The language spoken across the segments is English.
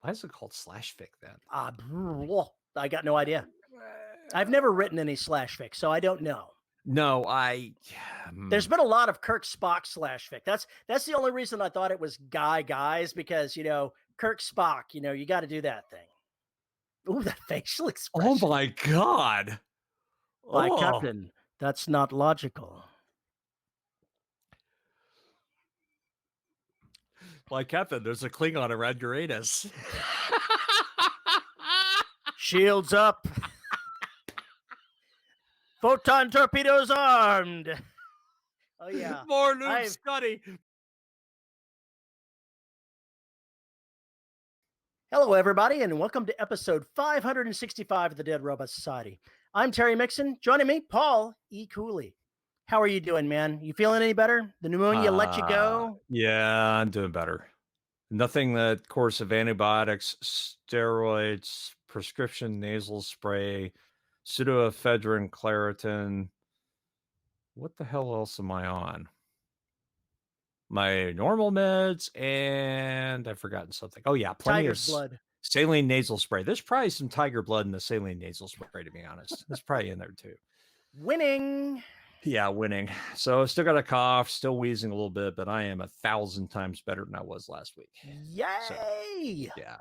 Why is it called slash fic then? I got no idea. I've never written any slash fic, so I don't know. No, There's been a lot of Kirk Spock slash fic. That's the only reason I thought it was guys, because Kirk Spock, you got to do that thing. Ooh, that facial expression. Oh my God. My captain, that's not logical. My captain, there's a Klingon around Uranus. Shields up. Photon torpedoes armed. Oh, yeah. More Luke Scotty. Hello, everybody, and welcome to episode 565 of the Dead Robot Society. I'm Terry Mixon. Joining me, Paul E. Cooley. How are you doing, man? You feeling any better? The pneumonia let you go? Yeah, I'm doing better. Nothing that course of antibiotics, steroids, prescription nasal spray, pseudoephedrine, Claritin. What the hell else am I on? My normal meds, and I've forgotten something. Oh yeah, plenty Tiger's of blood. Saline nasal spray. There's probably some tiger blood in the saline nasal spray, to be honest. It's probably in there too. Winning. Yeah, winning. So still got a cough, still wheezing a little bit, but I am 1,000 times better than I was last week. Yay! So, yeah.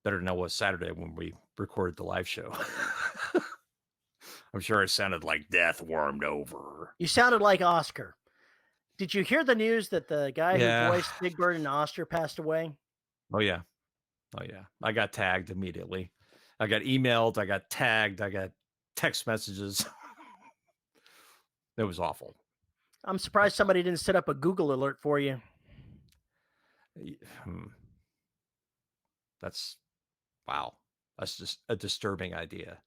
Better than I was Saturday when we recorded the live show. I'm sure it sounded like death warmed over. You sounded like Oscar. Did you hear the news that the guy who voiced Big Bird and Oscar passed away? Oh, yeah. Oh, yeah. I got tagged immediately. I got emailed. I got tagged. I got text messages. It was awful. I'm surprised somebody didn't set up a Google alert for you. That's, wow. That's just a disturbing idea.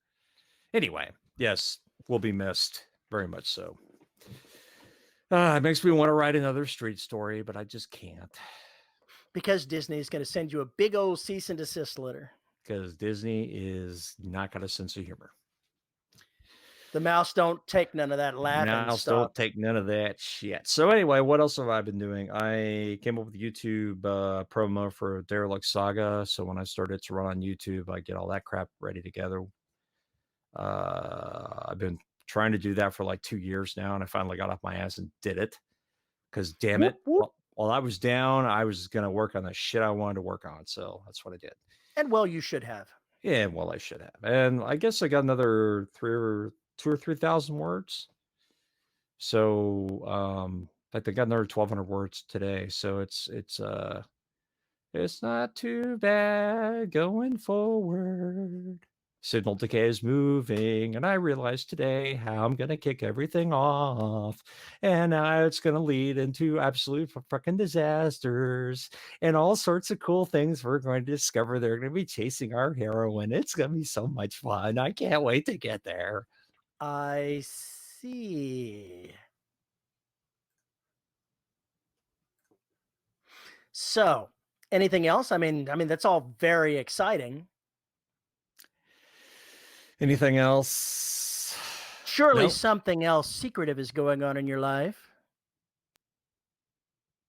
Anyway, yes, we'll be missed. Very much so. It makes me want to write another street story, but I just can't. Because Disney is going to send you a big old cease and desist letter. Because Disney is not got a sense of humor. The mouse don't take none of that laughing Mouse stuff. don't take none of that shit. So anyway, what else have I been doing? I came up with YouTube promo for Derelict Saga. So when I started to run on YouTube, I get all that crap ready together. I've been trying to do that for like 2 years now, and I finally got off my ass and did it. Because damn it, while I was down, I was going to work on the shit I wanted to work on. So that's what I did. And well, you should have. Yeah, well, I should have. And I guess I got another 2,000 or 3,000 words. So like I got another 1,200 words today. So it's not too bad going forward. Signal decay is moving, and I realized today how I'm going to kick everything off, and now it's going to lead into absolute fucking disasters and all sorts of cool things we're going to discover. They're going to be chasing our heroine. It's going to be so much fun. I can't wait to get there. I see. So, anything else? I mean, that's all very exciting. Anything else? Surely something else secretive is going on in your life.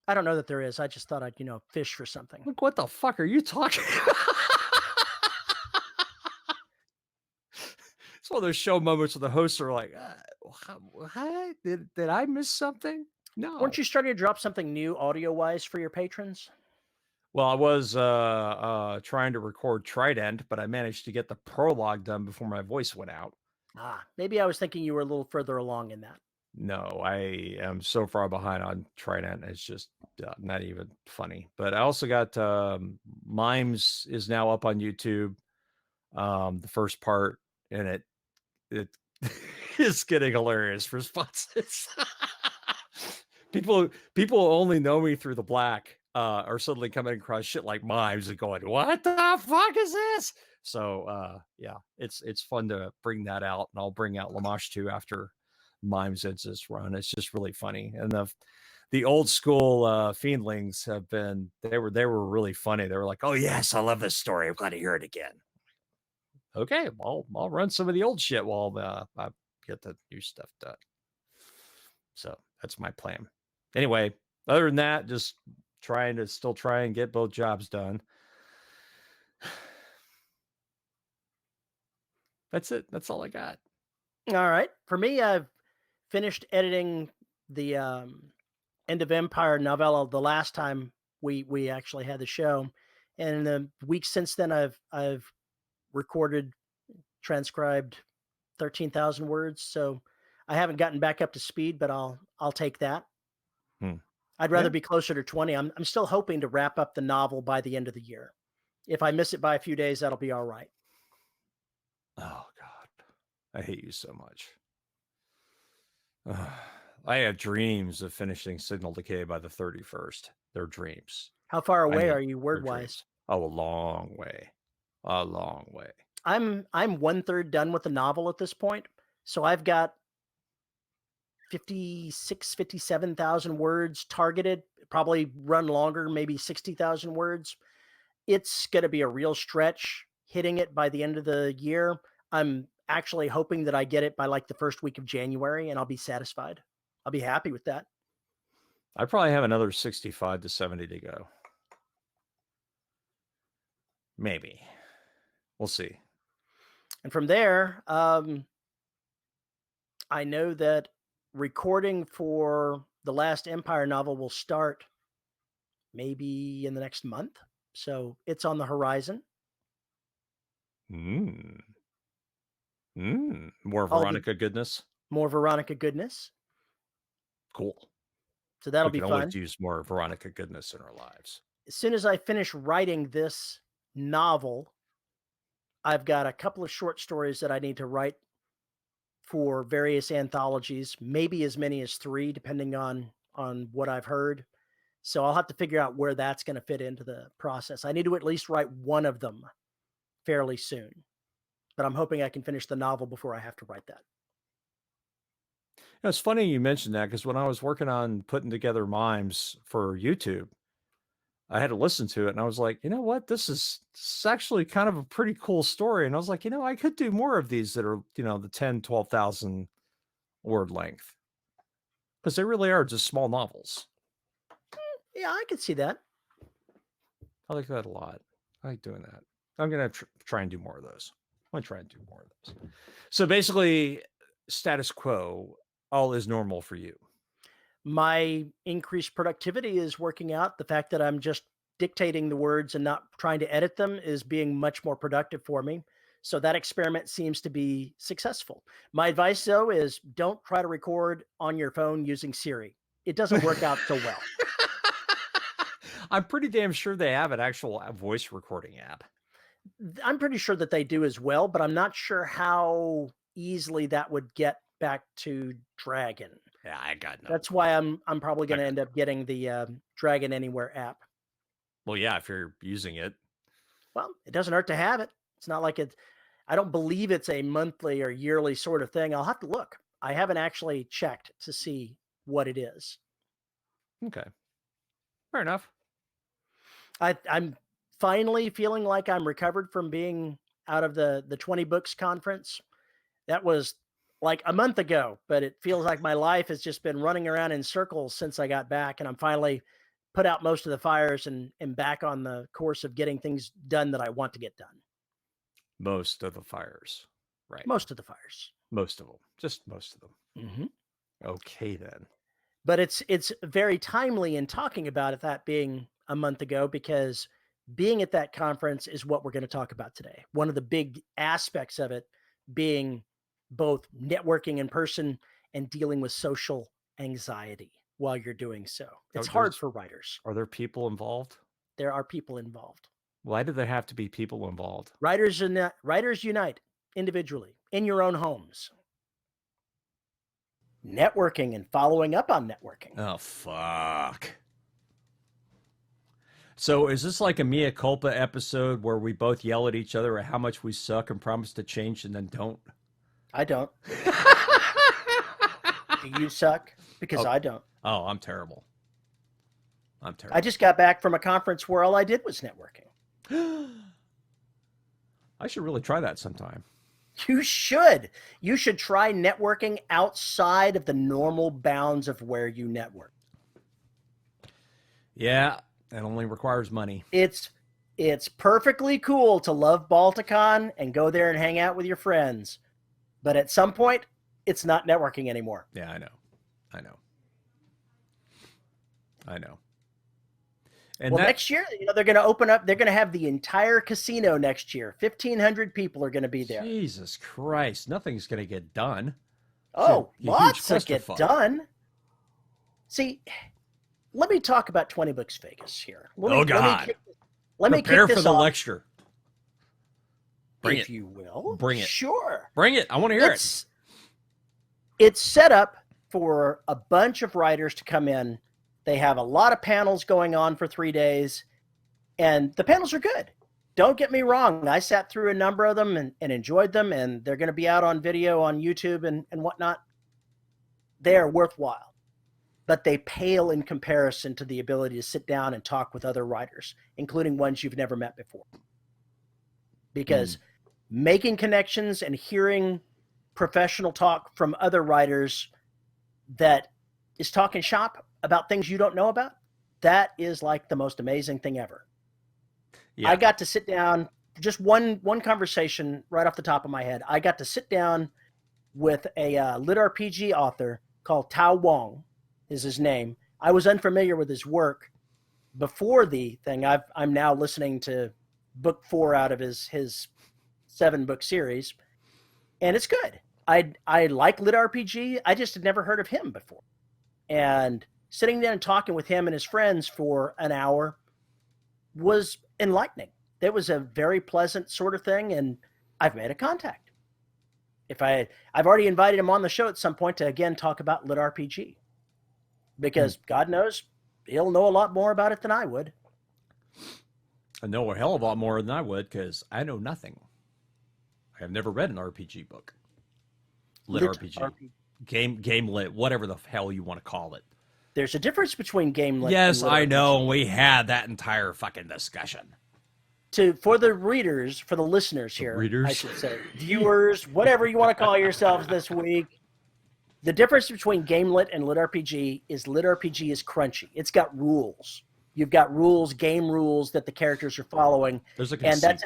I don't know that there is. I just thought I'd, fish for something. Look, what the fuck are you talking about? It's one of those show moments where the hosts are like, what? Did I miss something? No. Weren't you starting to drop something new audio-wise for your patrons? Well, I was trying to record Trident, but I managed to get the prologue done before my voice went out. Maybe I was thinking you were a little further along in that. No, I am so far behind on Trident. It's just not even funny. But I also got Mimes is now up on YouTube. The first part, and it is getting hilarious responses. People only know me through the black. Are suddenly coming across shit like Mimes and going, what the fuck is this? So yeah, it's fun to bring that out, and I'll bring out Lamash too after Mimes ends this run. It's just really funny. And the old school fiendlings have been they were really funny. They were like, oh yes, I love this story. I'm glad to hear it again. Okay, I'll run some of the old shit while I get the new stuff done. So that's my plan. Anyway, other than that, just still try and get both jobs done. That's it. That's all I got. All right. For me, I've finished editing the End of Empire novella the last time we actually had the show, and in the weeks since then, I've recorded, transcribed 13,000 words. So I haven't gotten back up to speed, but I'll take that. Hmm. I'd rather be closer to 20. I'm still hoping to wrap up the novel by the end of the year. If I miss it by a few days, that'll be all right. Oh God, I hate you so much. I have dreams of finishing Signal Decay by the 31st. They're dreams. How far I away mean, are you they're word wise? dreams. Oh, a long way. A long way. I'm 1/3 done with the novel at this point. So I've got 57,000 words targeted, probably run longer, maybe 60,000 words. It's going to be a real stretch hitting it by the end of the year. I'm actually hoping that I get it by like the first week of January and I'll be satisfied. I'll be happy with that. I probably have another 65 to 70 to go. Maybe. We'll see. And from there, I know that recording for the Last Empire novel will start maybe in the next month. So it's on the horizon. More Veronica goodness. More Veronica goodness. Cool. So that'll We be can fun. always use more Veronica goodness in our lives. As soon as I finish writing this novel, I've got a couple of short stories that I need to write for various anthologies, maybe as many as 3, depending on what I've heard. So I'll have to figure out where that's going to fit into the process. I need to at least write one of them fairly soon, but I'm hoping I can finish the novel before I have to write that. It's funny you mentioned that because when I was working on putting together mimes for YouTube, I had to listen to it and I was like, you know what? This is actually kind of a pretty cool story. And I was like, I could do more of these that are, the 10, 12,000 word length because they really are just small novels. Yeah, I could see that. I like that a lot. I like doing that. I'm going to try and do more of those. I'm going to try and do more of those. So basically, status quo, all is normal for you. My increased productivity is working out. The fact that I'm just dictating the words and not trying to edit them is being much more productive for me. So that experiment seems to be successful. My advice, though, is don't try to record on your phone using Siri. It doesn't work out so well. I'm pretty damn sure they have an actual voice recording app. I'm pretty sure that they do as well, but I'm not sure how easily that would get back to Dragon. Yeah, I got no. That's why I'm probably going to end up getting the Dragon Anywhere app. Well, yeah, if you're using it. Well, it doesn't hurt to have it. It's not like I don't believe it's a monthly or yearly sort of thing. I'll have to look. I haven't actually checked to see what it is. Okay. Fair enough. I'm finally feeling like I'm recovered from being out of the 20 books conference. That was like a month ago, but it feels like my life has just been running around in circles since I got back, and I'm finally put out most of the fires and back on the course of getting things done that I want to get done. Most of the fires, right? Most of the fires. Most of them. Just most of them. Mm-hmm. Okay, then. But it's very timely in talking about it, that being a month ago, because being at that conference is what we're going to talk about today. One of the big aspects of it being both networking in person and dealing with social anxiety while you're doing so. It's hard for writers. Are there people involved? There are people involved. Why do there have to be people involved? Writers unite individually in your own homes. Networking and following up on networking. Oh, fuck. So is this like a mea culpa episode where we both yell at each other at how much we suck and promise to change and then don't? I don't. Do you suck? Because I don't. Oh, I'm terrible. I'm terrible. I just got back from a conference where all I did was networking. I should really try that sometime. You should. You should try networking outside of the normal bounds of where you network. Yeah, it only requires money. It's It's perfectly cool to love Balticon and go there and hang out with your friends. But at some point, it's not networking anymore. Yeah, I know. I know. I know. And well, next year, they're going to open up. They're going to have the entire casino next year. 1,500 people are going to be there. Jesus Christ. Nothing's going to get done. Oh, lots of get done. See, let me talk about 20 Books Vegas here. God. Let me prepare kick for this the off, lecture. Bring if it. you will. Bring it. Sure. Bring it. I want to hear it. It's set up for a bunch of writers to come in. They have a lot of panels going on for 3 days, and the panels are good. Don't get me wrong. I sat through a number of them and enjoyed them, and they're going to be out on video on YouTube and whatnot. They are worthwhile, but they pale in comparison to the ability to sit down and talk with other writers, including ones you've never met before. Because making connections and hearing professional talk from other writers that is talking shop about things you don't know about, that is like the most amazing thing ever. Yeah. I got to sit down, just one conversation right off the top of my head. I got to sit down with a lit RPG author called Tao Wong is his name. I was unfamiliar with his work before the thing. I'm now listening to book 4 out of his 7-book series, and it's good. I like lit RPG. I just had never heard of him before. And sitting there and talking with him and his friends for an hour was enlightening. It was a very pleasant sort of thing, and I've made a contact. I've already invited him on the show at some point to again talk about lit RPG, because God knows he'll know a lot more about it than I would. I know a hell of a lot more than I would, because I know nothing. I have never read an RPG book. Lit RPG. Game lit, whatever the hell you want to call it. There's a difference between game lit. Yes, and lit I know. RPG. We had that entire fucking discussion. For the readers, for the listeners here, I should say, viewers, whatever you want to call yourselves this week, the difference between game lit and lit RPG is crunchy. It's got rules. You've got rules, game rules that the characters are following. There's a and that's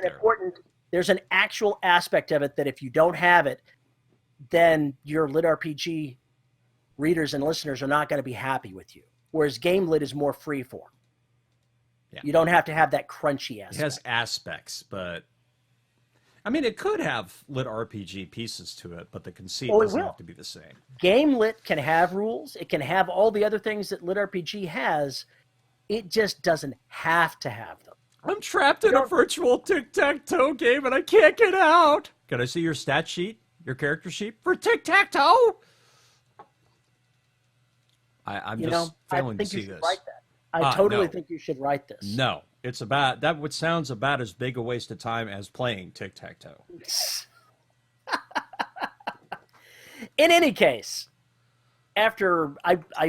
there's an actual aspect of it that if you don't have it, then your lit RPG readers and listeners are not going to be happy with you. Whereas game lit is more freeform. Yeah. You don't have to have that crunchy aspect. It has aspects, but I mean, it could have lit RPG pieces to it, but the conceit doesn't have to be the same. Game lit can have rules. It can have all the other things that lit RPG has. It just doesn't have to have them. I'm trapped in a virtual tic-tac-toe game and I can't get out. Can I see your stat sheet, your character sheet for tic-tac-toe? I'm just failing to see this. Write that. I totally think you should write this. No, it's about that. Sounds about as big a waste of time as playing tic-tac-toe. In any case, after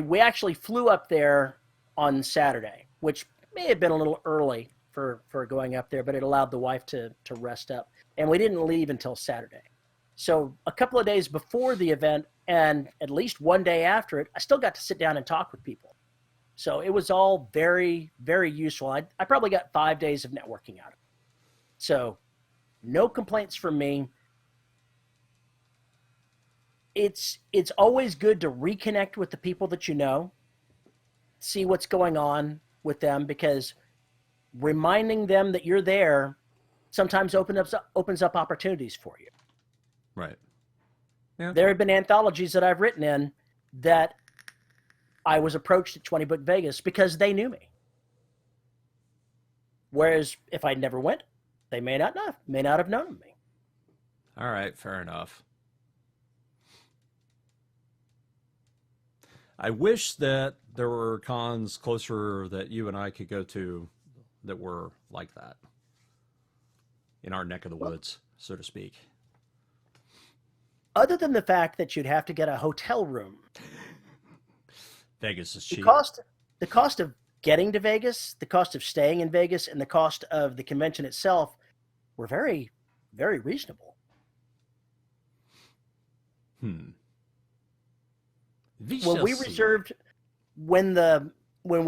we actually flew up there on Saturday, which may have been a little early for going up there, but it allowed the wife to rest up, and we didn't leave until Saturday. So a couple of days before the event, and at least one day after it, I still got to sit down and talk with people. So it was all very, very useful. I probably got 5 days of networking out of it. So no complaints from me. It's always good to reconnect with the people that you know, see what's going on with them, because reminding them that you're there sometimes opens up opportunities for you. Right. Yeah. There have been anthologies that I've written in that I was approached at 20 Book Vegas because they knew me. Whereas if I never went, they may not have known me. All right, fair enough. I wish that there were cons closer that you and I could go to that were like that in our neck of the woods, so to speak. Other than the fact that you'd have to get a hotel room. Vegas is cheap. The cost of getting to Vegas, the cost of staying in Vegas, and the cost of the convention itself were very, very reasonable. When we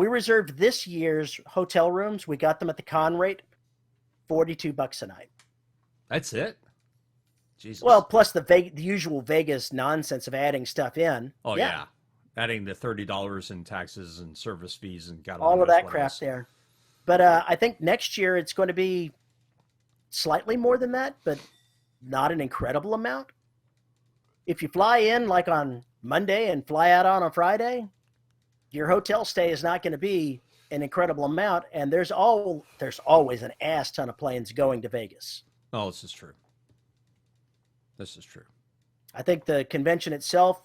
reserved this year's hotel rooms, we got them at the con rate. $42 a night. That's it? Jesus. Well, plus the usual Vegas nonsense of adding stuff in. Oh yeah. Adding the $30 in taxes and service fees and God all only of knows that what crap else. there. But I think next year it's going to be slightly more than that, but not an incredible amount. If you fly in like on Monday and fly out on a Friday, your hotel stay is not going to be an incredible amount, and there's always an ass ton of planes going to Vegas. Oh, this is true. This is true. I think the convention itself,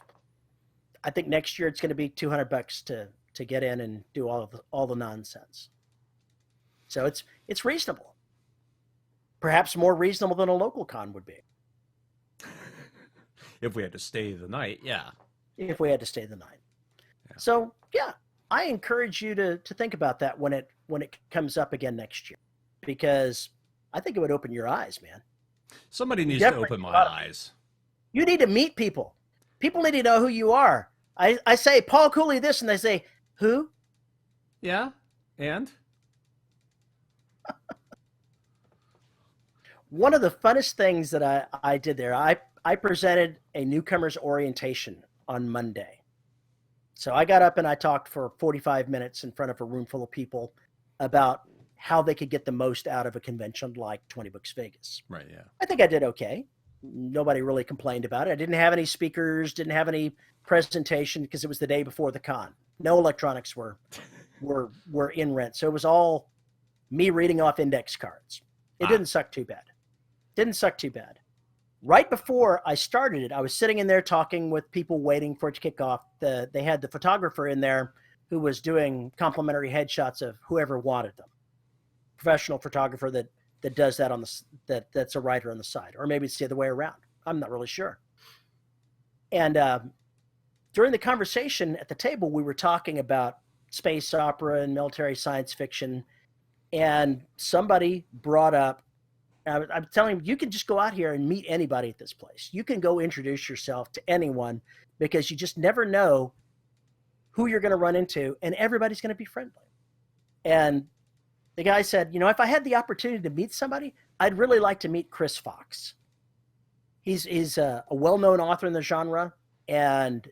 I think next year it's going to be $200 to get in and do all the nonsense. So it's reasonable. Perhaps more reasonable than a local con would be. If we had to stay the night, yeah. If we had to stay the night. Yeah. So yeah, I encourage you to think about that when it comes up again next year, because I think it would open your eyes, man. Somebody needs to open my eyes. You need to meet people. People need to know who you are. I say Paul Cooley this, and they say, who? Yeah, and? One of the funnest things that I did there, I presented a newcomer's orientation on Monday. So I got up and I talked for 45 minutes in front of a room full of people about how they could get the most out of a convention like 20 Books Vegas. Right, yeah. I think I did okay. Nobody really complained about it. I didn't have any speakers, didn't have any presentation because it was the day before the con. No electronics were in rent. So it was all me reading off index cards. It didn't suck too bad. Didn't suck too bad. Right before I started it, I was sitting in there talking with people waiting for it to kick off. They had the photographer in there who was doing complimentary headshots of whoever wanted them. Professional photographer that does that that's a writer on the side, or maybe it's the other way around. I'm not really sure. And during the conversation at the table, we were talking about space opera and military science fiction, and somebody brought up, I'm telling you, you can just go out here and meet anybody at this place. You can go introduce yourself to anyone because you just never know who you're going to run into, and everybody's going to be friendly. And the guy said, if I had the opportunity to meet somebody, I'd really like to meet Chris Fox. He's a well-known author in the genre, and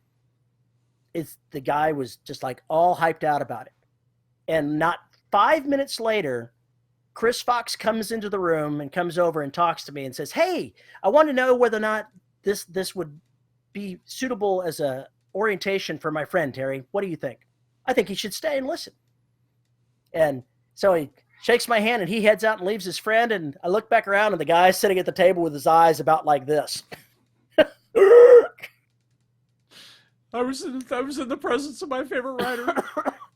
the guy was just like all hyped out about it. And not 5 minutes later, Chris Fox comes into the room and comes over and talks to me and says, "Hey, I want to know whether or not this would be suitable as a orientation for my friend, Terry. What do you think? I think he should stay and listen." And so he shakes my hand and he heads out and leaves his friend. And I look back around and the guy's sitting at the table with his eyes about like this. I was in the presence of my favorite writer.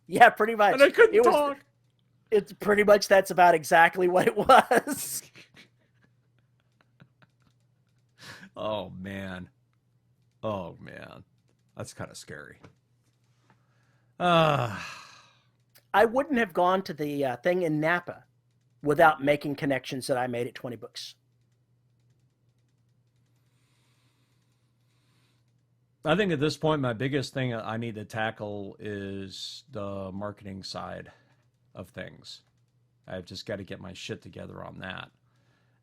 Yeah, pretty much. And I couldn't talk. It's pretty much, that's about exactly what it was. Oh, man. That's kind of scary. I wouldn't have gone to the thing in Napa without making connections that I made at 20 Books. I think at this point, my biggest thing I need to tackle is the marketing side of things. I've just got to get my shit together on that.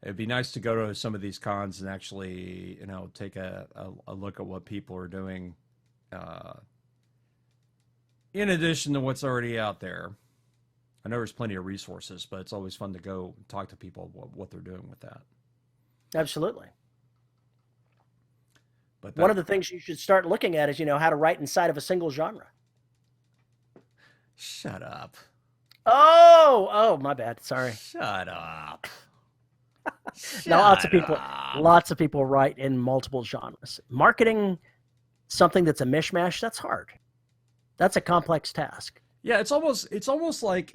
It'd be nice to go to some of these cons and actually, take a look at what people are doing in addition to what's already out there. I know there's plenty of resources, but it's always fun to go talk to people what they're doing with that. Absolutely. But one of the things you should start looking at is, how to write inside of a single genre. Shut up. Oh, my bad. Sorry. Shut up. Now, lots of people write in multiple genres. Marketing something that's a mishmash, that's hard. That's a complex task. Yeah, it's almost like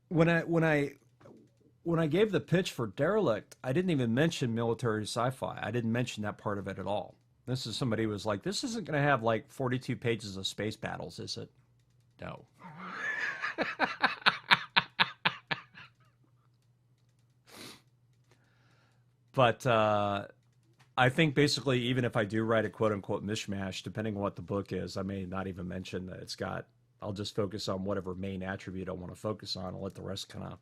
when I gave the pitch for Derelict, I didn't even mention military sci-fi. I didn't mention that part of it at all. This is somebody who was like, "This isn't going to have like 42 pages of space battles, is it?" No. But I think basically, even if I do write a quote-unquote mishmash, depending on what the book is, I may not even mention that it's got I'll just focus on whatever main attribute I want to focus on and let the rest kind of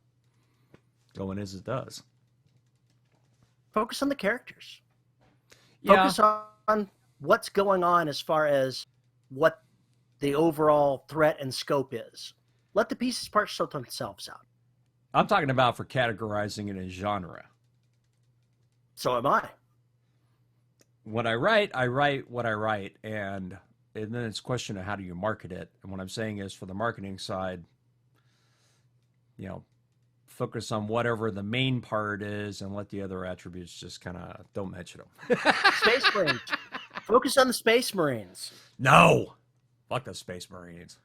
go in as it does. Focus on the characters. Yeah. Focus on what's going on as far as what the overall threat and scope is. Let the pieces parse themselves out. I'm talking about for categorizing it in genre. So am I. When I write what I write, and then it's a question of how do you market it. And what I'm saying is, for the marketing side, focus on whatever the main part is and let the other attributes just kind of don't mention them. Space Marines. Focus on the Space Marines. No, fuck the Space Marines.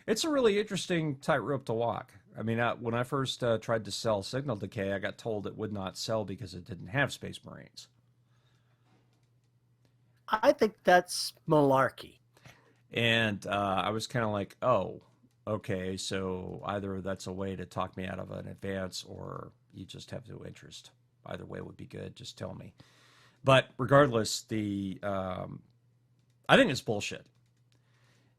It's a really interesting tightrope to walk. I mean, when I first tried to sell Signal Decay, I got told it would not sell because it didn't have Space Marines. I think that's malarkey. And I was kind of like, oh, okay, so either that's a way to talk me out of an advance or you just have no interest. Either way would be good. Just tell me. But regardless, I think it's bullshit.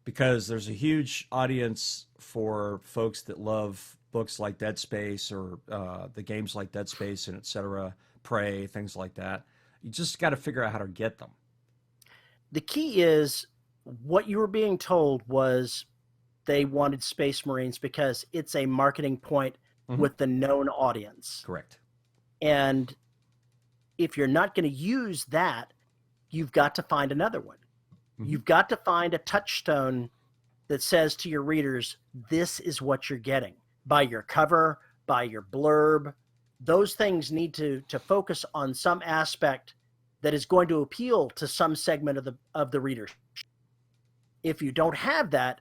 Because there's a huge audience for folks that love books like Dead Space or the games like Dead Space and etc., Prey, things like that. You just got to figure out how to get them. The key is what you were being told was they wanted Space Marines because it's a marketing point with the known audience. Correct. And if you're not going to use that, you've got to find another one. You've got to find a touchstone that says to your readers, this is what you're getting. By your cover, by your blurb, those things need to focus on some aspect that is going to appeal to some segment of the readers. If you don't have that,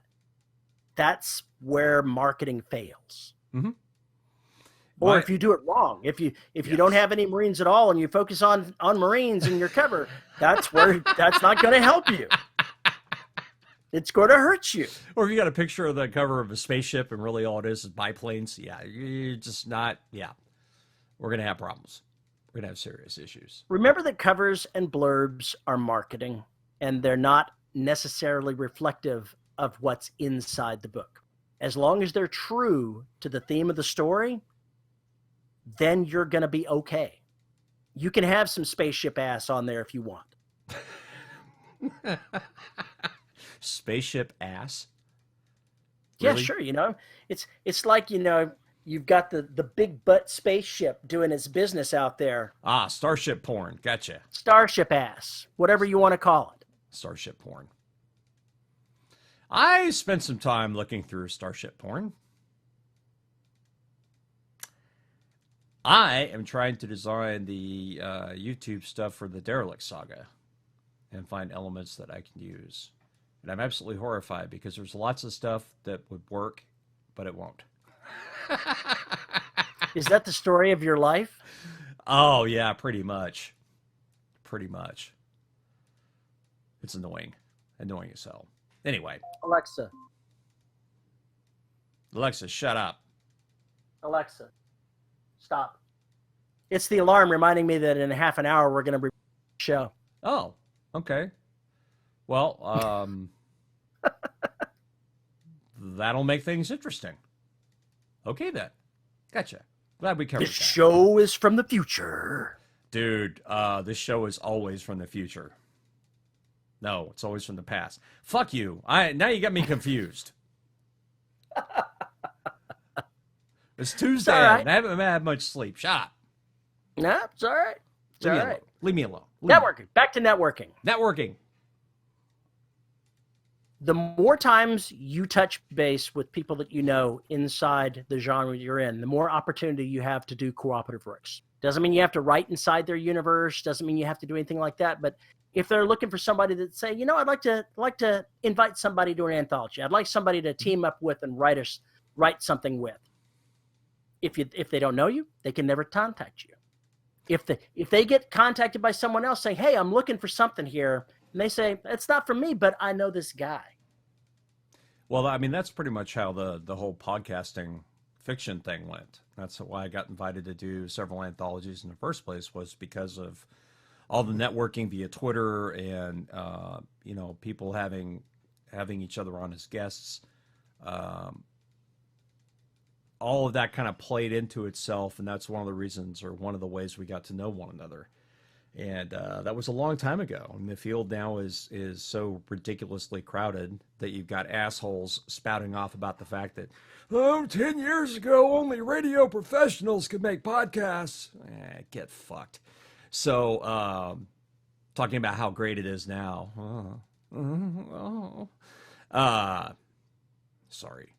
that's where marketing fails. Or if you do it wrong, if you don't have any Marines at all and you focus on Marines in your cover, that's not going to help you. It's going to hurt you. Or if you got a picture of the cover of a spaceship and really all it is biplanes, yeah, you're just not, yeah. We're going to have problems. We're going to have serious issues. Remember that covers and blurbs are marketing, and they're not necessarily reflective of what's inside the book. As long as they're true to the theme of the story, then you're going to be okay. You can have some spaceship ass on there if you want. Spaceship ass? Yeah, Really? sure. It's like, you've got the big butt spaceship doing its business out there. Starship porn. Gotcha. Starship ass, whatever you want to call it. Starship porn. I spent some time looking through Starship porn. I am trying to design the YouTube stuff for the Derelict Saga and find elements that I can use. And I'm absolutely horrified because there's lots of stuff that would work, but it won't. Is that the story of your life? Oh, yeah, pretty much. Pretty much. It's annoying. Annoying as hell. Anyway. Alexa, shut up. Alexa, stop. It's the alarm reminding me that in half an hour we're going to be show. Oh, okay. Well, that'll make things interesting. Okay, then. Gotcha. Glad we covered This that. show is from the future. Dude, this show is always from the future. No, it's always from the past. Fuck you. Now you got me confused. It's Tuesday. All right. I haven't had much sleep. Shut up. No, it's all right. It's all right. Leave me alone. Networking. Back to networking. Networking. The more times you touch base with people that you know inside the genre you're in, the more opportunity you have to do cooperative works. Doesn't mean you have to write inside their universe. Doesn't mean you have to do anything like that. But if they're looking for somebody that say, I'd like to invite somebody to an anthology. I'd like somebody to team up with and write something with. If they don't know you, they can never contact you. If they get contacted by someone else saying, hey, I'm looking for something here, and they say, it's not for me, but I know this guy. Well, I mean, that's pretty much how the whole podcasting fiction thing went. That's why I got invited to do several anthologies in the first place, was because of all the networking via Twitter and people having each other on as guests. Um, all of that kind of played into itself, and that's one of the reasons, or one of the ways, we got to know one another. And that was a long time ago. And the field now is so ridiculously crowded that you've got assholes spouting off about the fact that, 10 years ago, only radio professionals could make podcasts. Get fucked. So, talking about how great it is now. Sorry.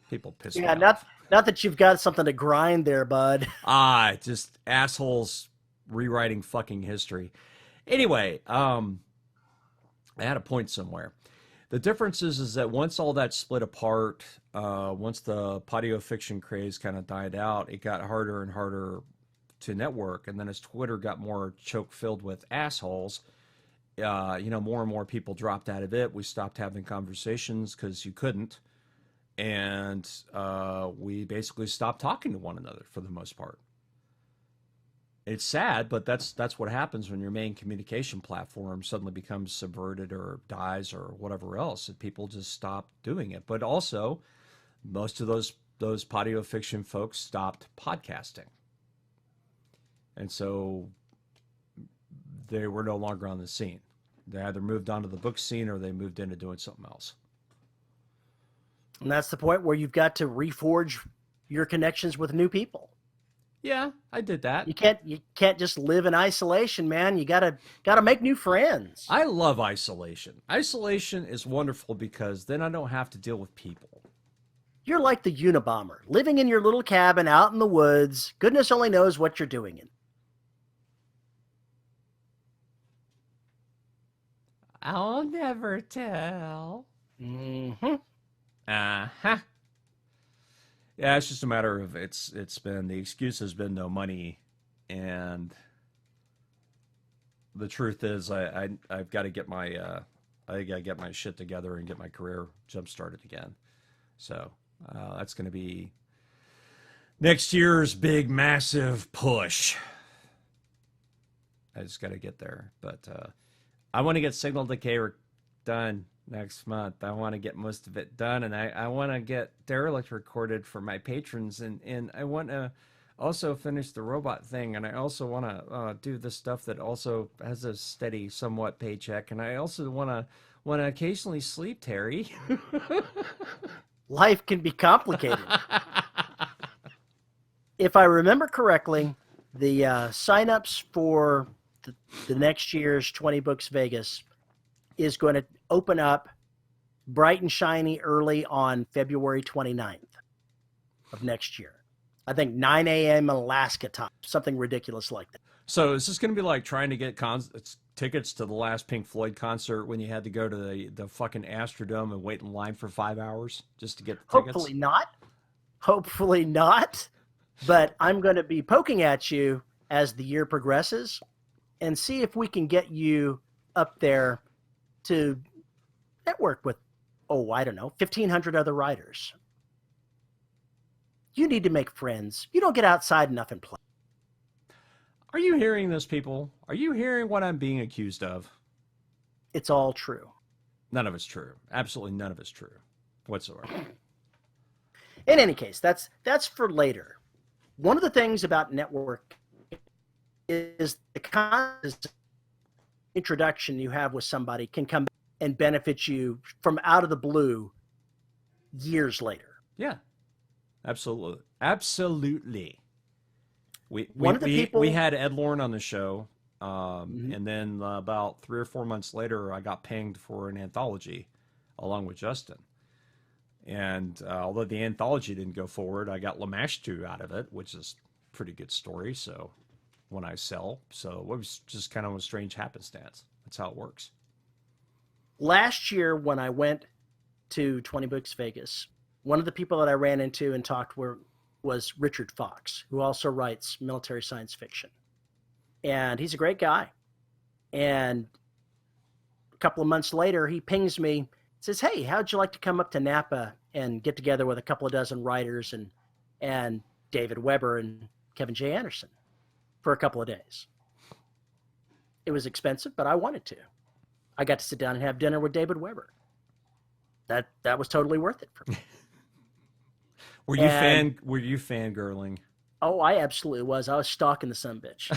People piss me off. Not that you've got something to grind there, bud. Just assholes rewriting fucking history. Anyway, I had a point somewhere. The difference is that once all that split apart, once the patio fiction craze kind of died out, it got harder and harder to network. And then as Twitter got more choke filled with assholes, more and more people dropped out of it. We stopped having conversations because you couldn't. And we basically stopped talking to one another for the most part. It's sad, but that's what happens when your main communication platform suddenly becomes subverted or dies or whatever else. And people just stop doing it. But also, most of those patio fiction folks stopped podcasting, and so they were no longer on the scene. They either moved on to the book scene or they moved into doing something else. And that's the point where you've got to reforge your connections with new people. Yeah, I did that. You can't just live in isolation, man. You gotta make new friends. I love isolation. Isolation is wonderful because then I don't have to deal with people. You're like the Unabomber, living in your little cabin out in the woods. Goodness only knows what you're doing in. I'll never tell. Mm-hmm. Uh-huh. Yeah, it's just a matter of it's been, the excuse has been no money, and the truth is I've got to get my shit together and get my career jump started again. So that's going to be next year's big massive push. I just got to get there, but I want to get Signal Decay done next month. I want to get most of it done, and I want to get Derelict recorded for my patrons, and I want to also finish the robot thing, and I also want to do the stuff that also has a steady, somewhat paycheck, and I also want to occasionally sleep, Terry. Life can be complicated. If I remember correctly, the signups for the next year's 20 Books Vegas is going to open up bright and shiny early on February 29th of next year. I think 9 a.m. Alaska time, something ridiculous like that. So is this going to be like trying to get tickets to the last Pink Floyd concert when you had to go to the fucking Astrodome and wait in line for 5 hours just to get the tickets? Hopefully not. Hopefully not. But I'm going to be poking at you as the year progresses and see if we can get you up there to network with, I don't know, 1,500 other writers. You need to make friends. You don't get outside enough and play. Are you hearing this, people? Are you hearing what I'm being accused of? It's all true. None of it's true. Absolutely none of it's true whatsoever. In any case, that's for later. One of the things about network is the constant introduction you have with somebody can come and benefit you from out of the blue years later. Yeah, absolutely. Absolutely. We had Ed Lorne on the show, and then about 3 or 4 months later, I got pinged for an anthology along with Justin. And although the anthology didn't go forward, I got Lamashtu out of it, which is a pretty good story. So when I sell, so it was just kind of a strange happenstance. That's how it works. Last year, when I went to 20 Books Vegas, one of the people that I ran into and talked was Richard Fox, who also writes military science fiction. And he's a great guy. And a couple of months later, he pings me, says, "Hey, how'd you like to come up to Napa and get together with a couple of dozen writers and David Weber and Kevin J. Anderson for a couple of days?" It was expensive, but I wanted to. I got to sit down and have dinner with David Weber. That was totally worth it for me. Were you fangirling? Oh, I absolutely was. I was stalking the sumbitch.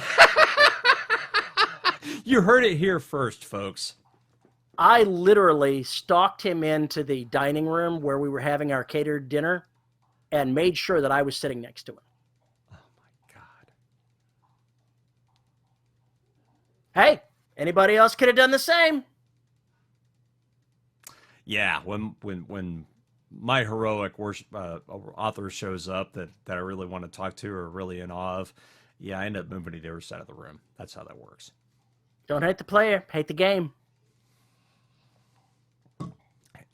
You heard it here first, folks. I literally stalked him into the dining room where we were having our catered dinner and made sure that I was sitting next to him. Oh my God. Hey, anybody else could have done the same. Yeah, when my heroic author shows up that I really want to talk to or really in awe of, yeah, I end up moving to the other side of the room. That's how that works. Don't hate the player, hate the game.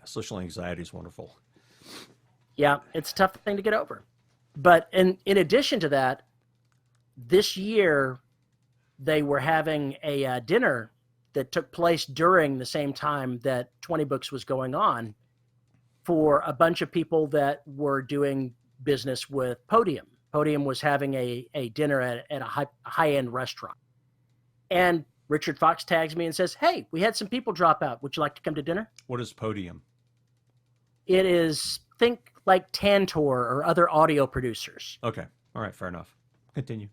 Social anxiety is wonderful. Yeah, it's a tough thing to get over. But in addition to that, this year they were having a dinner that took place during the same time that 20 Books was going on for a bunch of people that were doing business with Podium. Podium was having a dinner at a high-end restaurant. And Richard Fox tags me and says, hey, we had some people drop out. Would you like to come to dinner? What is Podium? It is, think like Tantor or other audio producers. Okay. All right. Fair enough. Continue.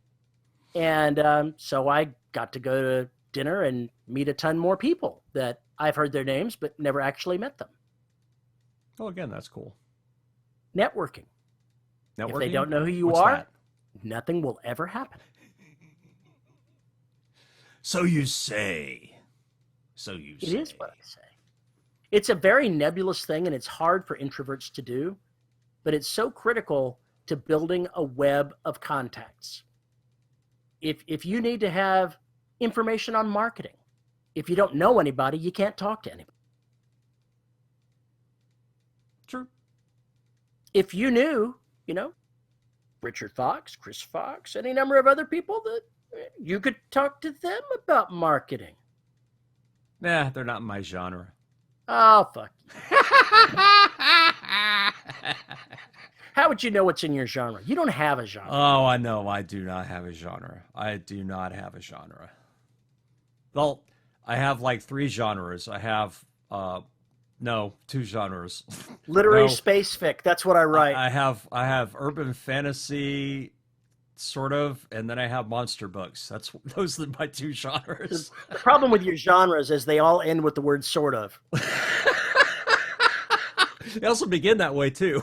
And so I got to go to dinner and meet a ton more people that I've heard their names but never actually met them. Oh, again, that's cool. Networking. If they don't know who you What's are, that? nothing will ever happen. So you say. So you say. It is what I say. It's a very nebulous thing, and it's hard for introverts to do, but it's so critical to building a web of contacts. If you need to have information on marketing, if you don't know anybody, you can't talk to anybody. True. If you knew, Richard Fox, Chris Fox, any number of other people that you could talk to them about marketing. Nah, they're not my genre. Oh, fuck you. How would you know what's in your genre? You don't have a genre. Oh, I know. I do not have a genre. I do not have a genre. Well, I have like 3 genres. I have, no, 2 genres. Literary No. space fic. That's what I write. I have urban fantasy, sort of, and then I have monster books. Those are my 2 genres. The problem with your genres is they all end with the word sort of. They also begin that way too.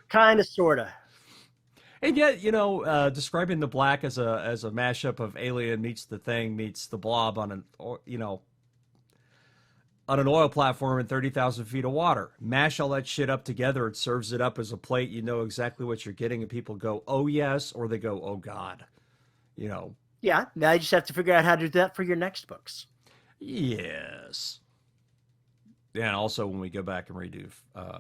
Kind of, sort of. And yet, describing the Black as a mashup of Alien meets The Thing meets The Blob on an oil platform in 30,000 feet of water. Mash all that shit up together. It serves it up as a plate. You know exactly what you're getting, and people go, "Oh yes," or they go, "Oh God." Yeah. Now you just have to figure out how to do that for your next books. Yes. Yeah, and also when we go back and redo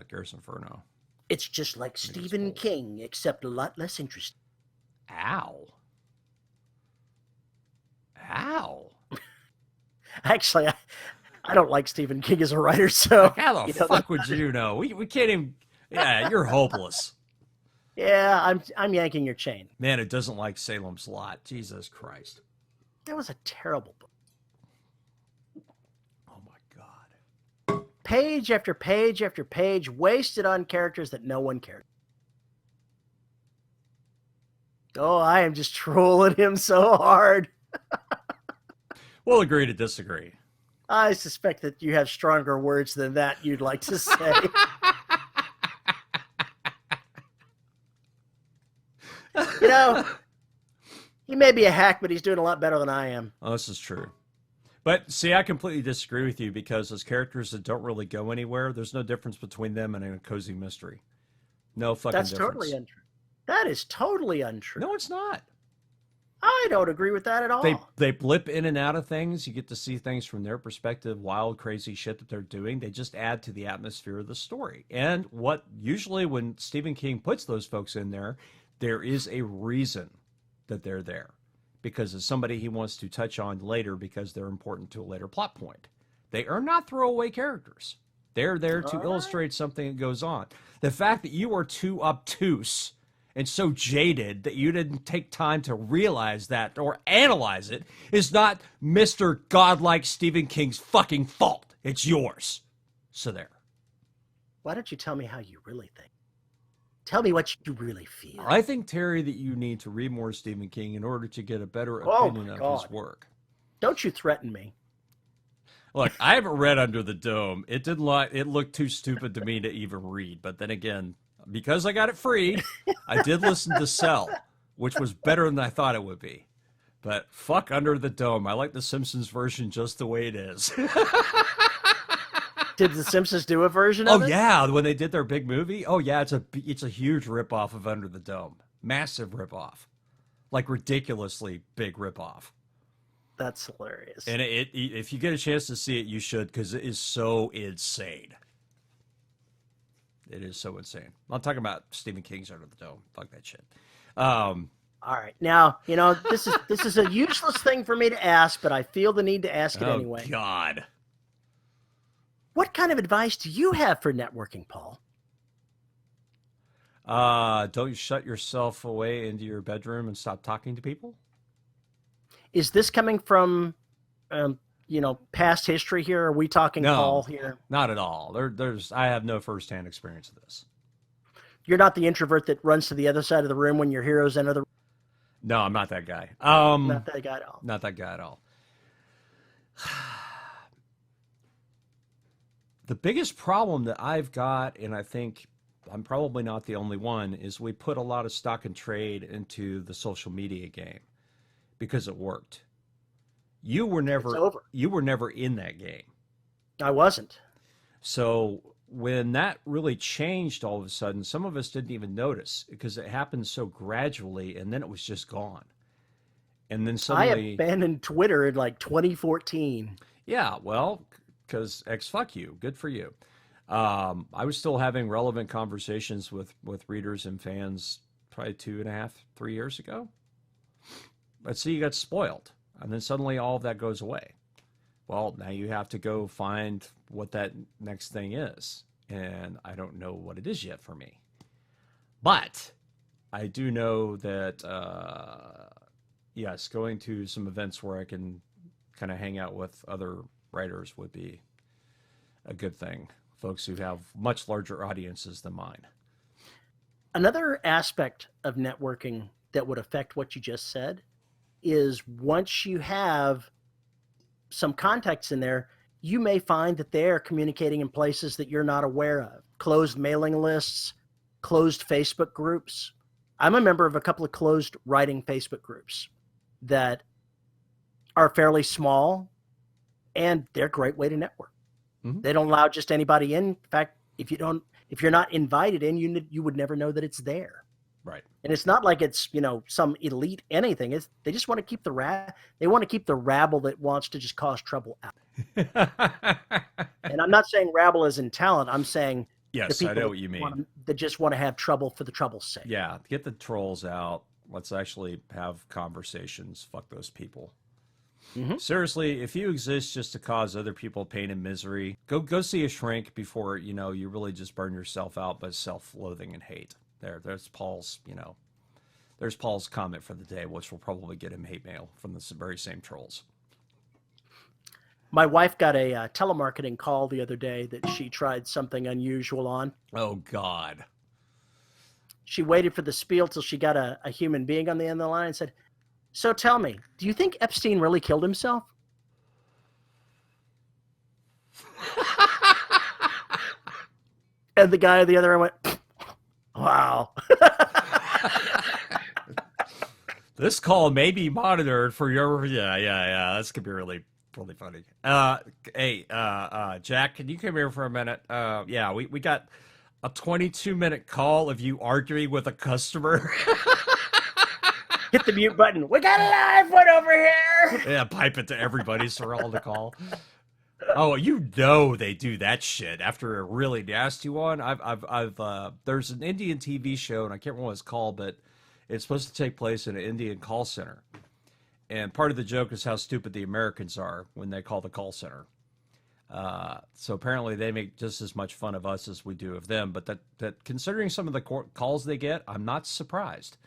Garrison Inferno. It's just like Stephen King, except a lot less interesting. Ow. Ow. Actually, I don't like Stephen King as a writer, so How the fuck would you know? We can't even. Yeah, you're hopeless. Yeah, I'm yanking your chain. Man, it doesn't like Salem's Lot. Jesus Christ. That was a terrible book. Oh my God. Page after page after page wasted on characters that no one cared. Oh, I am just trolling him so hard. We'll agree to disagree. I suspect that you have stronger words than that you'd like to say. He may be a hack, but he's doing a lot better than I am. Oh, this is true. But see, I completely disagree with you because as characters that don't really go anywhere, there's no difference between them and a cozy mystery. No fucking That's difference. totally untrue. That is totally untrue. No, it's not. I don't agree with that at all. They blip in and out of things. You get to see things from their perspective, wild, crazy shit that they're doing. They just add to the atmosphere of the story. And what usually when Stephen King puts those folks in there is a reason that they're there. Because it's somebody he wants to touch on later because they're important to a later plot point. They are not throwaway characters. They're there to illustrate something that goes on. The fact that you are too obtuse and so jaded that you didn't take time to realize that or analyze it is not Mr. Godlike Stephen King's fucking fault. It's yours. So there. Why don't you tell me how you really think? Tell me what you really feel. I think, Terry, that you need to read more Stephen King in order to get a better Oh opinion my of God. his work. Don't you threaten me. Look, I haven't read Under the Dome. It didn't it looked too stupid to me to even read. But then again, because I got it free, I did listen to Cell, which was better than I thought it would be. But fuck Under the Dome. I like the Simpsons version just the way it is. Did the Simpsons do a version of it? Oh yeah, when they did their big movie. Oh yeah, it's a huge ripoff of Under the Dome. Massive ripoff. Like ridiculously big ripoff. That's hilarious. And if you get a chance to see it, you should, because it is so insane. It is so insane. I'm talking about Stephen King's Under the Dome. Fuck that shit. All right. Now, this is a useless thing for me to ask, but I feel the need to ask it anyway. Oh, God. What kind of advice do you have for networking, Paul? Don't you shut yourself away into your bedroom and stop talking to people? Is this coming from, past history here? Are we talking No, Paul here? Not at all. I have no firsthand experience of this. You're not the introvert that runs to the other side of the room when your heroes enter the room? No, I'm not that guy. Not that guy at all. Not that guy at all. The biggest problem that I've got, and I think I'm probably not the only one, is we put a lot of stock and trade into the social media game because it worked. You were never in that game. I wasn't. So when that really changed all of a sudden, some of us didn't even notice because it happened so gradually, and then it was just gone. And then suddenly I abandoned Twitter in like 2014. Yeah, well, because fuck you. Good for you. I was still having relevant conversations with readers and fans probably 2.5, 3 years ago. But see, you got spoiled. And then suddenly all of that goes away. Well, now you have to go find what that next thing is. And I don't know what it is yet for me. But I do know that, yes, going to some events where I can kind of hang out with other writers would be a good thing. Folks who have much larger audiences than mine. Another aspect of networking that would affect what you just said is once you have some contacts in there, you may find that they're communicating in places that you're not aware of. Closed mailing lists, closed Facebook groups. I'm a member of a couple of closed writing Facebook groups that are fairly small, and they're a great way to network. Mm-hmm. They don't allow just anybody in. In fact, if you're not invited in, you would never know that it's there. Right. And it's not like it's, some elite anything. They just want to keep the rabble that wants to just cause trouble out. And I'm not saying rabble is in talent. I'm saying yes, the people I know what you mean. That just want to have trouble for the trouble's sake. Yeah, get the trolls out. Let's actually have conversations. Fuck those people. Mm-hmm. Seriously, if you exist just to cause other people pain and misery, go see a shrink before you really just burn yourself out by self-loathing and hate. There's Paul's there's Paul's comment for the day, which will probably get him hate mail from the very same trolls. My wife got a telemarketing call the other day that she tried something unusual on. Oh God! She waited for the spiel till she got a human being on the end of the line and said, "So tell me, do you think Epstein really killed himself?" And the guy at the other end went, "Wow." This call may be monitored for your yeah. This could be really funny. Hey, Jack, can you come here for a minute? Yeah, we got a 22-minute call of you arguing with a customer. Hit the mute button. We got a live one over here. Yeah, pipe it to everybody so we're all on the call. Oh, they do that shit after a really nasty one. I've there's an Indian TV show, and I can't remember what it's called, but it's supposed to take place in an Indian call center. And part of the joke is how stupid the Americans are when they call the call center. So apparently they make just as much fun of us as we do of them. But that considering some of the calls they get, I'm not surprised.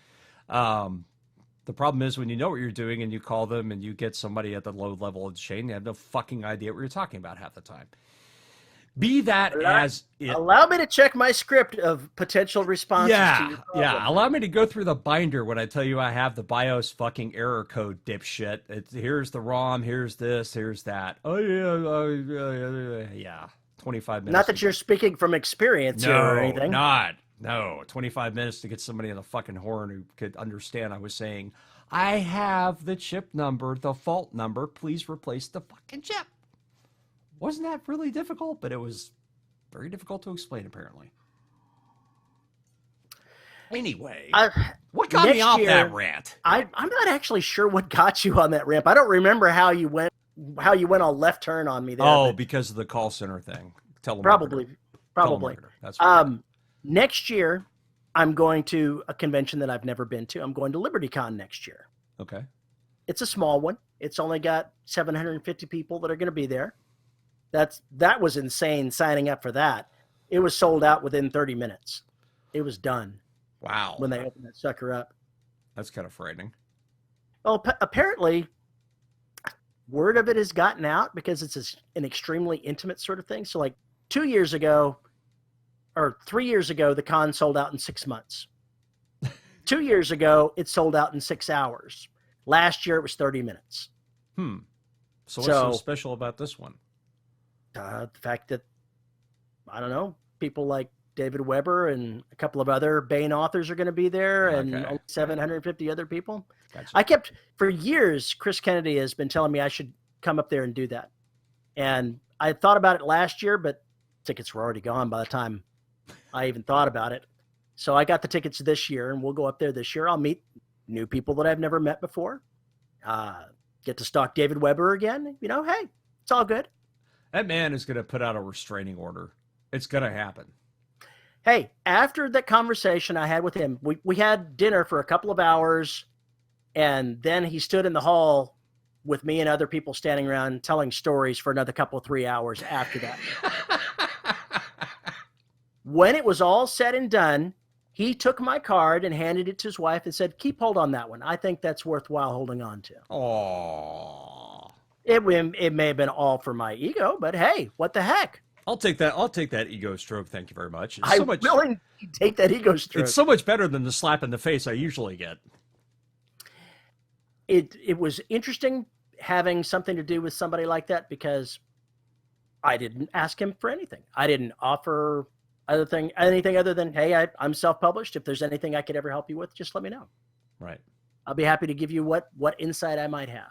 The problem is when you know what you're doing and you call them and you get somebody at the low level of the chain, you have no fucking idea what you're talking about half the time. Be that as it. Allow me to check my script of potential responses to your problem. Yeah. Allow me to go through the binder when I tell you I have the BIOS fucking error code, dipshit. Here's the ROM, here's this, here's that. Oh, yeah. 25 minutes. Not that you're speaking from experience here or anything. No, 25 minutes to get somebody on the fucking horn who could understand I was saying, I have the chip number, the fault number. Please replace the fucking chip. Wasn't that really difficult? But it was very difficult to explain, apparently. Anyway, what got me off that rant? I'm not actually sure what got you on that rant. I don't remember how you went on left turn on me there. Oh, because of the call center thing. Probably. That's right. Next year, I'm going to a convention that I've never been to. I'm going to LibertyCon next year. Okay. It's a small one. It's only got 750 people that are going to be there. That was insane signing up for that. It was sold out within 30 minutes. It was done. Wow. When they opened that sucker up. That's kind of frightening. Well, apparently, word of it has gotten out because it's an extremely intimate sort of thing. So like 3 years ago, the con sold out in 6 months. 2 years ago, it sold out in 6 hours. Last year, it was 30 minutes. So what's so special about this one? The fact that, I don't know, people like David Weber and a couple of other Bain authors are going to be there, and only 750 other people. Gotcha. For years, Chris Kennedy has been telling me I should come up there and do that. And I thought about it last year, but tickets were already gone by the time I even thought about it. So I got the tickets this year, and we'll go up there this year. I'll meet new people that I've never met before. Get to stalk David Weber again. Hey, it's all good. That man is going to put out a restraining order. It's going to happen. Hey, after that conversation I had with him, we had dinner for a couple of hours, and then he stood in the hall with me and other people standing around telling stories for another couple of 3 hours after that. When it was all said and done, he took my card and handed it to his wife and said, keep hold on that one. I think that's worthwhile holding on to. Aww. It may have been all for my ego, but hey, what the heck? I'll take that ego stroke. Thank you very much. I'm willing to take that ego stroke. It's so much better than the slap in the face I usually get. It was interesting having something to do with somebody like that because I didn't ask him for anything. I didn't offer anything other than, hey, I'm self-published. If there's anything I could ever help you with, just let me know. Right. I'll be happy to give you what insight I might have.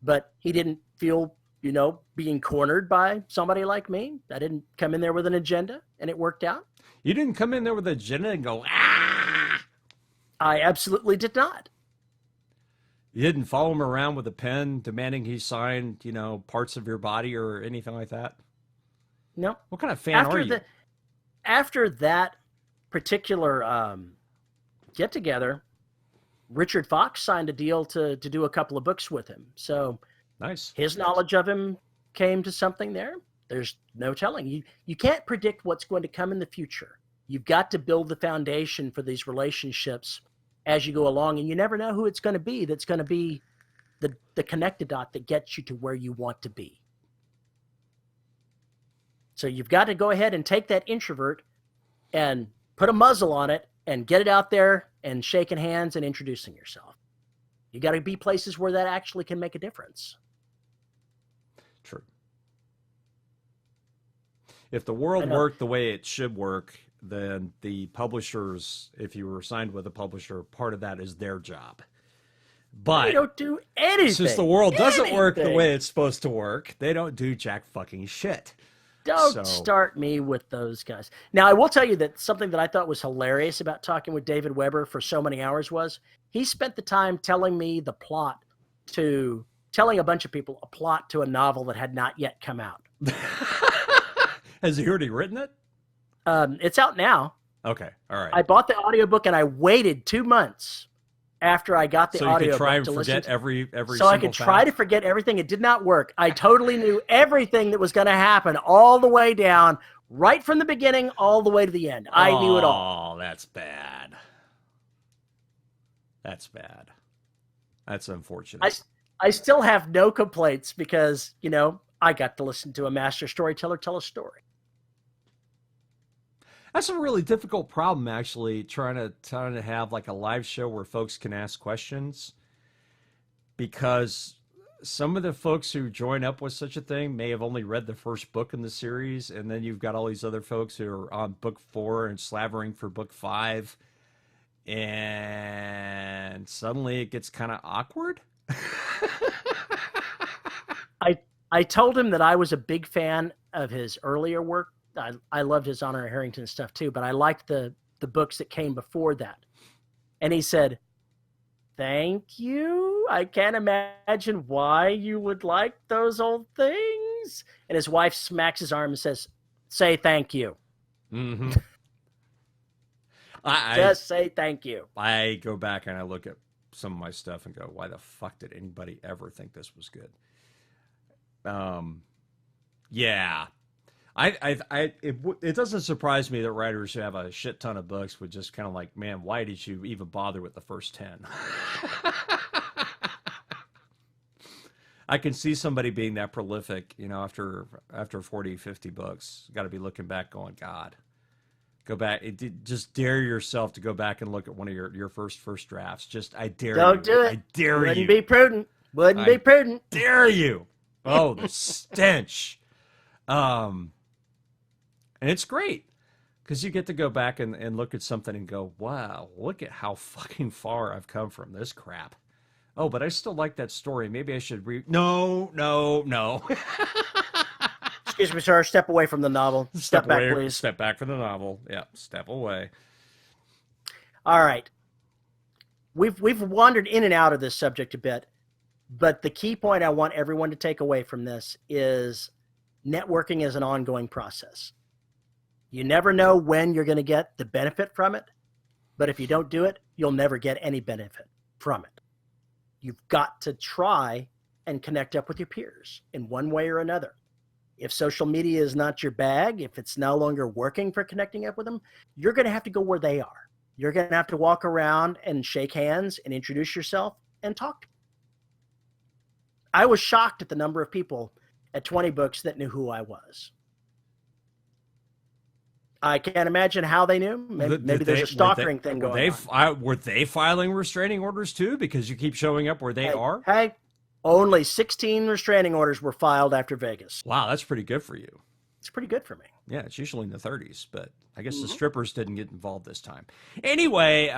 But he didn't feel, being cornered by somebody like me. I didn't come in there with an agenda, and it worked out. You didn't come in there with an agenda and go, ah! I absolutely did not. You didn't follow him around with a pen demanding he sign, parts of your body or anything like that? No. What kind of fan are you? After that particular get-together, Richard Fox signed a deal to do a couple of books with him. So nice. His knowledge of him came to something there. There's no telling. You can't predict what's going to come in the future. You've got to build the foundation for these relationships as you go along, and you never know who it's going to be that's going to be the connected dot that gets you to where you want to be. So you've got to go ahead and take that introvert and put a muzzle on it and get it out there and shaking hands and introducing yourself. You got to be places where that actually can make a difference. True. If the world worked the way it should work, then the publishers, if you were signed with a publisher, part of that is their job. But they don't do anything. Since the world doesn't work the way it's supposed to work, they don't do jack fucking shit. Don't start me with those guys. Now, I will tell you that something that I thought was hilarious about talking with David Weber for so many hours was he spent the time telling me telling a bunch of people a plot to a novel that had not yet come out. Has he already written it? It's out now. Okay. All right. I bought the audiobook and I waited 2 months after I got the So you could try audiobook and to listen forget to, every so I single could try to fact? forget everything. It did not work. I totally knew everything that was going to happen all the way down, right from the beginning all the way to the end. I knew it all. Oh, that's bad. That's bad. That's I, unfortunate. I still have no complaints because, I got to listen to a master storyteller tell a story. That's a really difficult problem, actually, trying to have like a live show where folks can ask questions, because some of the folks who join up with such a thing may have only read the first book in the series, and then you've got all these other folks who are on book 4 and slavering for book 5, and suddenly it gets kind of awkward. I I told him that I was a big fan of his earlier work. I loved his Honor Harrington stuff too, but I liked the books that came before that. And he said, "Thank you. I can't imagine why you would like those old things." And his wife smacks his arm and says, "Say thank you. Mm-hmm. I Just say thank you." I go back and I look at some of my stuff and go, why the fuck did anybody ever think this was good? Yeah. It doesn't surprise me that writers who have a shit ton of books would just kind of like, man, why did you even bother with the first 10? I can see somebody being that prolific, after 40, 50 books. Got to be looking back going, God, go back. Just dare yourself to go back and look at one of your first drafts. Just, I dare Don't you. do it. I dare Wouldn't you. be prudent. Wouldn't be I prudent. dare you. Oh, the stench. And it's great because you get to go back and look at something and go, wow, look at how fucking far I've come from this crap. Oh, but I still like that story. Maybe I should No, no, no. Excuse me, sir. Step away from the novel. Step back, away. please. Step back from the novel. Yeah, step away. All right. We've wandered in and out of this subject a bit, but the key point I want everyone to take away from this is networking is an ongoing process. You never know when you're going to get the benefit from it, but if you don't do it, you'll never get any benefit from it. You've got to try and connect up with your peers in one way or another. If social media is not your bag, if it's no longer working for connecting up with them, you're going to have to go where they are. You're going to have to walk around and shake hands and introduce yourself and talk to them. I was shocked at the number of people at 20 Books that knew who I was. I can't imagine how they knew. Maybe there's a stalking thing going on. Were they filing restraining orders too because you keep showing up where they are? Hey, only 16 restraining orders were filed after Vegas. Wow, that's pretty good for you. It's pretty good for me. Yeah, it's usually in the 30s, but I guess the strippers didn't get involved this time. Anyway,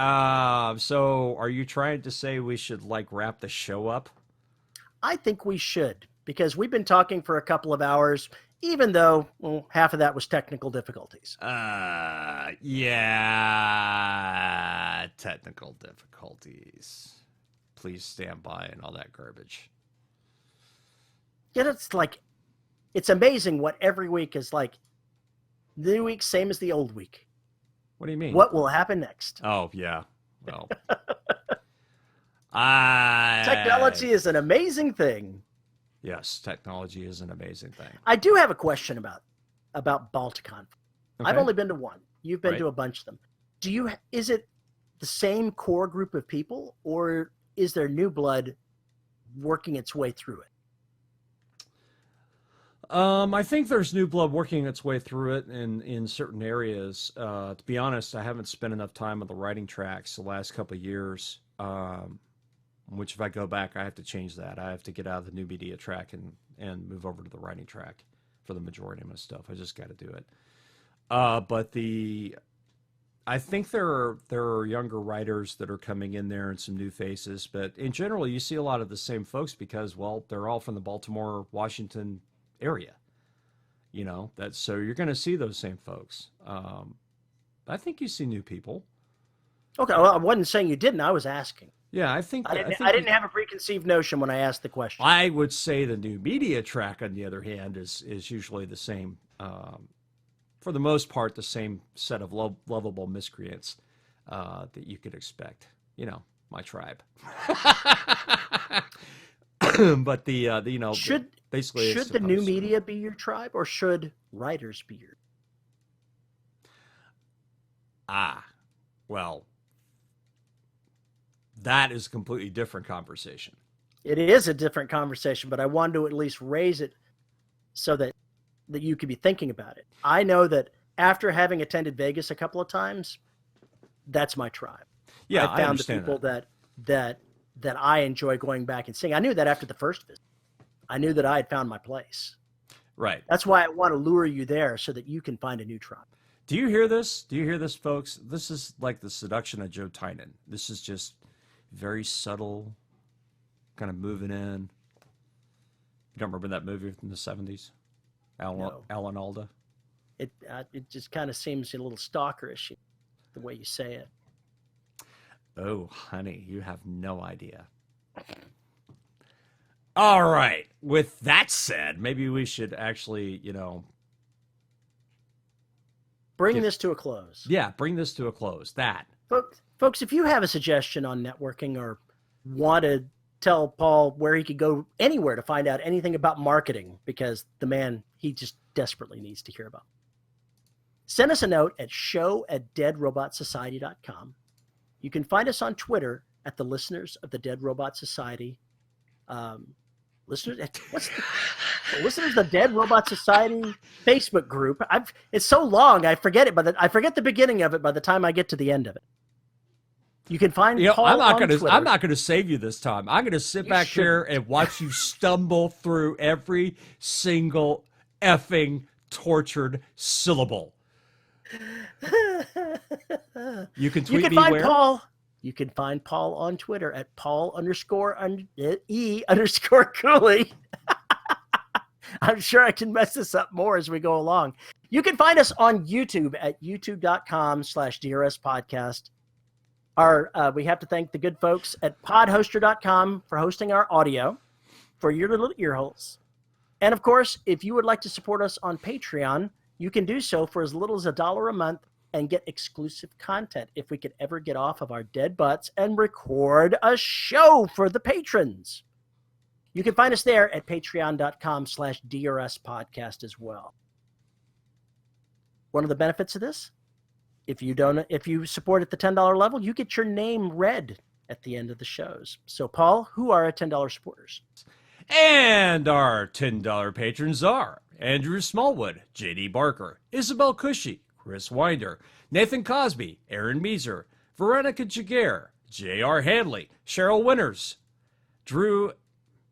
so are you trying to say we should wrap the show up? I think we should, because we've been talking for a couple of hours, even though half of that was technical difficulties. Yeah, technical difficulties. Please stand by and all that garbage. Yeah, it's amazing what every week is like. The new week, same as the old week. What do you mean? What will happen next? Oh, yeah. Well, technology is an amazing thing. Yes, technology is an amazing thing. I do have a question about Balticon. Okay. I've only been to one. You've been to a bunch of them. Is it the same core group of people, or is there new blood working its way through it? I think there's new blood working its way through it in certain areas. To be honest, I haven't spent enough time on the writing tracks the last couple of years. Which if I go back, I have to change that. I have to get out of the new media track and move over to the writing track for the majority of my stuff. I just got to do it. But I think there are younger writers that are coming in there and some new faces. But in general, you see a lot of the same folks because, well, they're all from the Baltimore, Washington area. So you're going to see those same folks. I think you see new people. Okay, well, I wasn't saying you didn't. I was asking. Yeah, I didn't have a preconceived notion when I asked the question. I would say the new media track, on the other hand, is usually the same, for the most part, the same set of lovable miscreants that you could expect. my tribe. But the you know, basically, should the new media be your tribe, or should writers be your? Well, that is a completely different conversation. It is a different conversation, but I wanted to at least raise it so that you could be thinking about it. I know that after having attended Vegas a couple of times, that's my tribe. Yeah, I found the people that I enjoy going back and seeing. I knew that after the first visit. I knew that I had found my place. Right. That's why I want to lure you there so that you can find a new tribe. Do you hear this? Do you hear this, folks? This is like the seduction of Joe Tynan. This is just very subtle, kind of moving in. You don't remember that movie from the 70s? Alan Alda? It just kind of seems a little stalkerish, the way you say it. Oh, honey, you have no idea. All right. With that said, maybe we should actually, bring this to a close. Yeah, bring this to a close. Folks, if you have a suggestion on networking or want to tell Paul where he could go anywhere to find out anything about marketing, because the man, he just desperately needs to hear about, send us a note at show@deadrobotsociety.com. You can find us on Twitter at the Listeners of the Dead Robot Society. Listeners of the Dead Robot Society Facebook group. It's so long I forget it, but I forget the beginning of it by the time I get to the end of it. You can find Paul on Twitter. I'm not gonna save you this time. I'm gonna sit back here and watch you stumble through every single effing tortured syllable. You can tweet me where? You can find Paul on Twitter at Paul_E_Cooley. I'm sure I can mess this up more as we go along. You can find us on YouTube at youtube.com/DRS podcast. We have to thank the good folks at podhoster.com for hosting our audio for your little ear holes. And of course, if you would like to support us on Patreon, you can do so for as little as $1 a month and get exclusive content if we could ever get off of our dead butts and record a show for the patrons. You can find us there at patreon.com/DRS podcast as well. One of the benefits of this, if you support at the $10 level, you get your name read at the end of the shows. So Paul, who are our $10 supporters? And our $10 patrons are Andrew Smallwood, JD Barker, Isabel Cushy, Chris Winder, Nathan Cosby, Aaron Meeser, Veronica Jaguar, J.R. Hanley, Cheryl Winters, Drew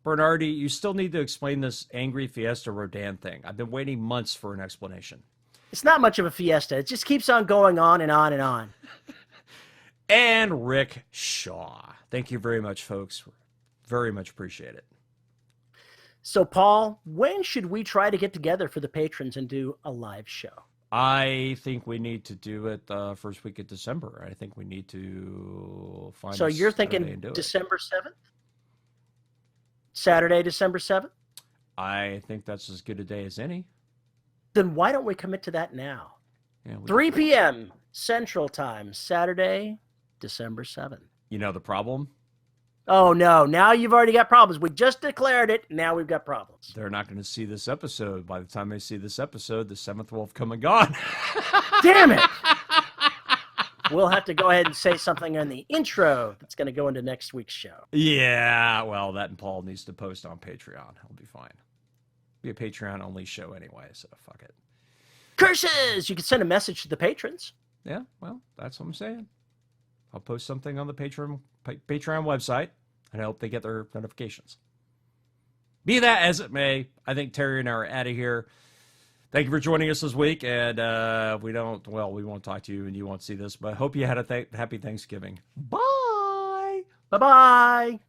Bernardi. You still need to explain this Angry Fiesta Rodan thing. I've been waiting months for an explanation. It's not much of a fiesta. It just keeps on going on and on and on. And Rick Shaw. Thank you very much, folks. Very much appreciate it. So, Paul, when should we try to get together for the patrons and do a live show? I think we need to do it the first week of December. I think we need to find. So you're thinking December 7th? Saturday, December 7th? I think that's as good a day as any. Then why don't we commit to that now? Yeah, 3 p.m. Central Time, Saturday, December 7th. You know the problem? Oh, no. Now you've already got problems. We just declared it. Now we've got problems. They're not going to see this episode. By the time they see this episode, the 7th will have come and gone. Damn it. We'll have to go ahead and say something in the intro that's going to go into next week's show. Yeah, well, that and Paul needs to post on Patreon. He'll be fine. Be a Patreon-only show anyway, so fuck it. Curses! You can send a message to the patrons. Yeah, well, that's what I'm saying. I'll post something on the Patreon website, and I hope they get their notifications. Be that as it may, I think Terry and I are out of here. Thank you for joining us this week, and we won't talk to you, and you won't see this, but I hope you had a happy Thanksgiving. Bye! Bye-bye!